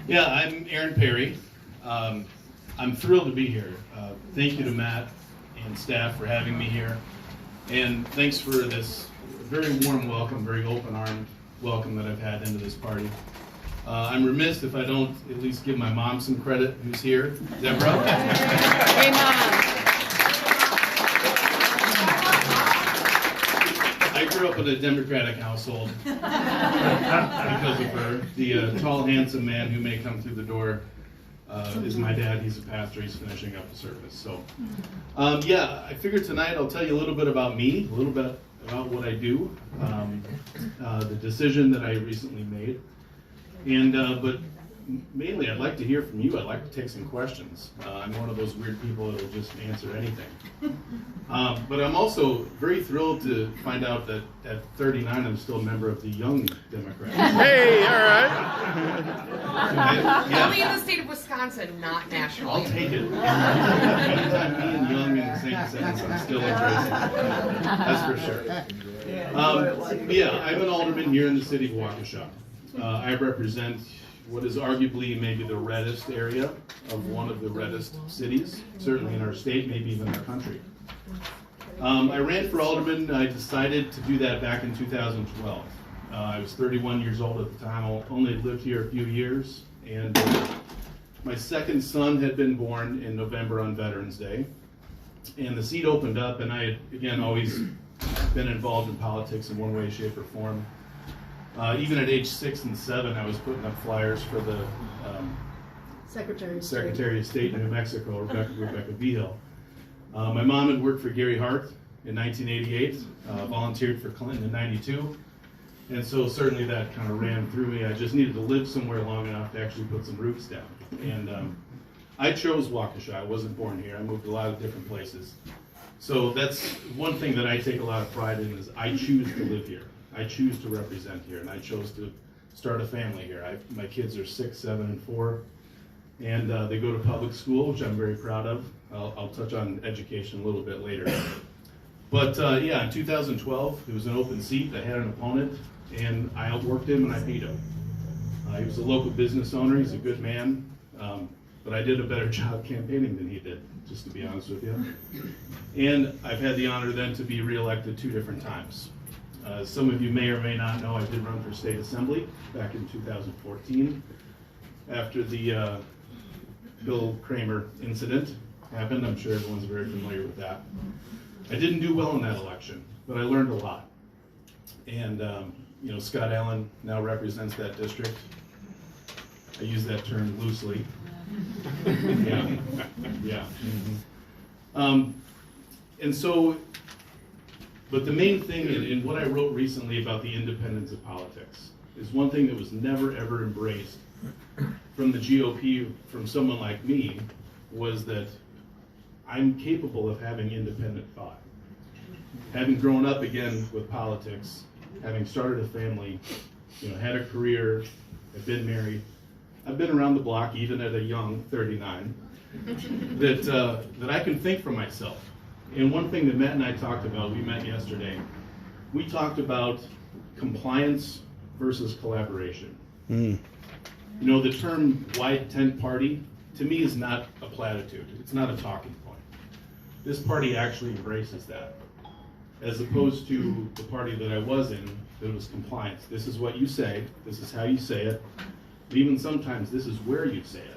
Yeah, I'm Aaron Perry. I'm thrilled to be here. Thank you to Matt and staff for having me here. And thanks for this very warm welcome, very open-armed welcome that I've had into this party. I'm remiss if I don't at least give my mom some credit, who's here. Deborah? Hey, Mom. I grew up in a Democratic household because of her. The tall, handsome man who may come through the door is my dad. He's a pastor. He's finishing up the service. So, yeah, I figured tonight I'll tell you a little bit about me, a little bit about what I do, the decision that I recently made, and but mainly I'd like to hear from you. I'd like to take some questions. I'm one of those weird people that'll just answer anything. But I'm also very thrilled to find out that at 39 I'm still a member of the Young Democrats. Hey, all right. Yeah. Only in the state of Wisconsin, not nationally. I'll take it. Anytime me and Young in the same sentence, I'm still interested. That's for sure. Yeah, I'm an alderman here in the city of Waukesha. I represent what is arguably maybe the reddest area of one of the reddest cities, certainly in our state, maybe even our country. I ran for alderman. I decided to do that back in 2012. I was 31 years old at the time. I only lived here a few years, and my second son had been born in November on Veterans Day, and the seat opened up, and I had, again, always been involved in politics in one way, shape, or form. Even at age 6 and 7, I was putting up flyers for the Secretary of State in New Mexico, Rebecca Vigil. My mom had worked for Gary Hart in 1988, volunteered for Clinton in 92, and so certainly that kind of ran through me. I just needed to live somewhere long enough to actually put some roots down. And I chose Waukesha. I wasn't born here. I moved a lot of different places. So that's one thing that I take a lot of pride in, is I choose to live here. I choose to represent here, and I chose to start a family here. My kids are 6, 7, and 4, and they go to public school, which I'm very proud of. I'll touch on education a little bit later. But yeah, in 2012, it was an open seat. I had an opponent, and I outworked him, and I beat him. He was a local business owner. He's a good man, but I did a better job campaigning than he did, just to be honest with you. And I've had the honor then to be reelected 2 different times. Some of you may or may not know I did run for state assembly back in 2014 after the Bill Kramer incident happened. I'm sure everyone's very familiar with that. I didn't do well in that election, but I learned a lot. And you know, Scott Allen now represents that district. I use that term loosely. Yeah, yeah. And so, but the main thing in what I wrote recently about the independence of politics is one thing that was never ever embraced from the GOP, from someone like me, was that I'm capable of having independent thought. Having grown up again with politics, having started a family, you know, had a career, I've been married, I've been around the block even at a young 39, that I can think for myself. And one thing that Matt and I talked about, we met yesterday, we talked about compliance versus collaboration. You know, the term white tent party, to me, is not a platitude. It's not a talking point. This party actually embraces that, as opposed to the party that I was in, that was compliance. This is what you say, this is how you say it, and even sometimes this is where you say it.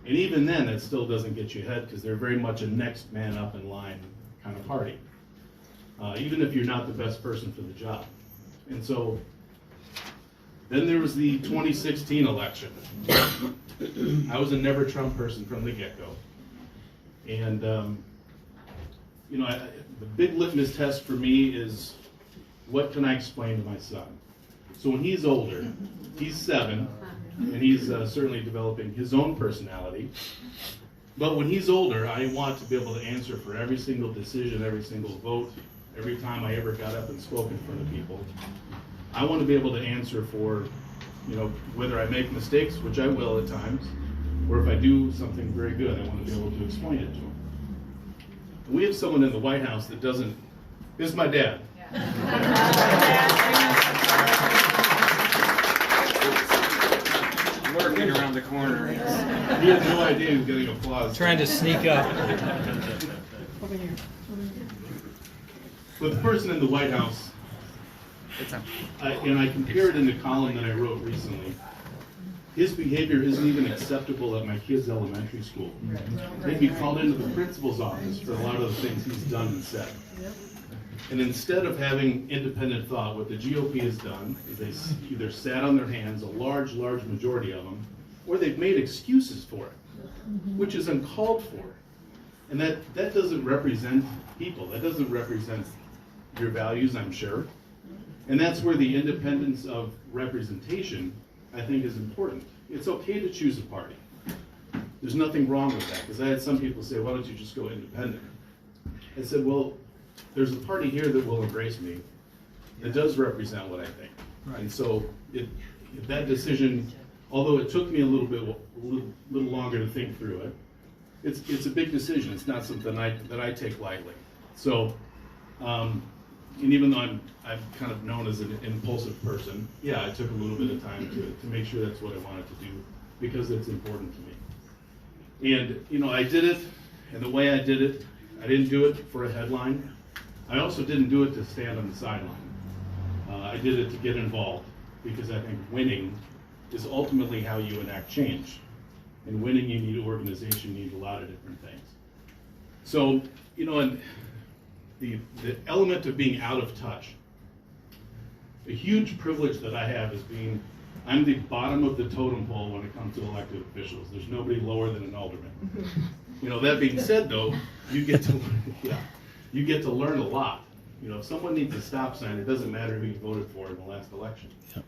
And even then, it still doesn't get you ahead, because they're very much a next man up in line kind of party, even if you're not the best person for the job. And so, then there was the 2016 election. I was a never Trump person from the get-go. And, you know, the big litmus test for me is, what can I explain to my son? So when he's older, he's 7, and he's certainly developing his own personality. But when he's older, I want to be able to answer for every single decision, every single vote, every time I ever got up and spoke in front of people. I want to be able to answer for, you know, whether I make mistakes, which I will at times, or if I do something very good, I want to be able to explain it to him. And we have someone in the White House that doesn't. This is my dad. lurking around the corner. He had no idea he was getting applause. Trying to sneak up. But the person in the White House, and I compared in the column that I wrote recently, his behavior isn't even acceptable at my kids' elementary school. They'd be called into the principal's office for a lot of the things he's done and said. And instead of having independent thought, what the GOP has done is they either sat on their hands, a large majority of them, or they've made excuses for it, which is uncalled for. And that doesn't represent people. That doesn't represent your values, I'm sure. And that's where the independence of representation, I think, is important. It's okay to choose a party. There's nothing wrong with that, because I had some people say, why don't you just go independent? I said, well, there's a party here that will embrace me, that does represent what I think. Right. And so that decision, although it took me a little longer to think through it, it's a big decision. It's not something that I take lightly. So, and even though I'm kind of known as an impulsive person, yeah, it took a little bit of time to make sure that's what I wanted to do, because it's important to me. And, you know, I did it, and the way I did it, I didn't do it for a headline. I also didn't do it to stand on the sideline. I did it to get involved, because I think winning is ultimately how you enact change. And winning, you need organization, you need a lot of different things. So, you know, and the element of being out of touch, a huge privilege that I have is I'm the bottom of the totem pole when it comes to elected officials. There's nobody lower than an alderman. You know, that being said, though, you get to learn a lot. You know, if someone needs a stop sign, it doesn't matter who you voted for in the last election. Yep.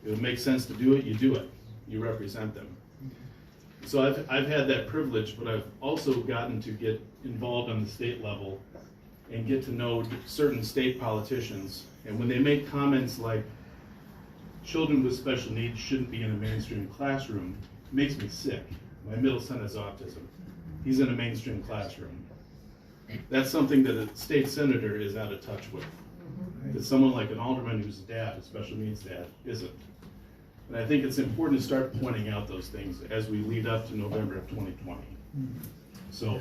It would make sense to do it, you do it. You represent them. So I've had that privilege, but I've also gotten to get involved on the state level and get to know certain state politicians. And when they make comments like children with special needs shouldn't be in a mainstream classroom, it makes me sick. My middle son has autism. He's in a mainstream classroom. That's something that a state senator is out of touch with. That someone like an alderman who's a dad, a special needs dad, isn't. And I think it's important to start pointing out those things as we lead up to November of 2020. So.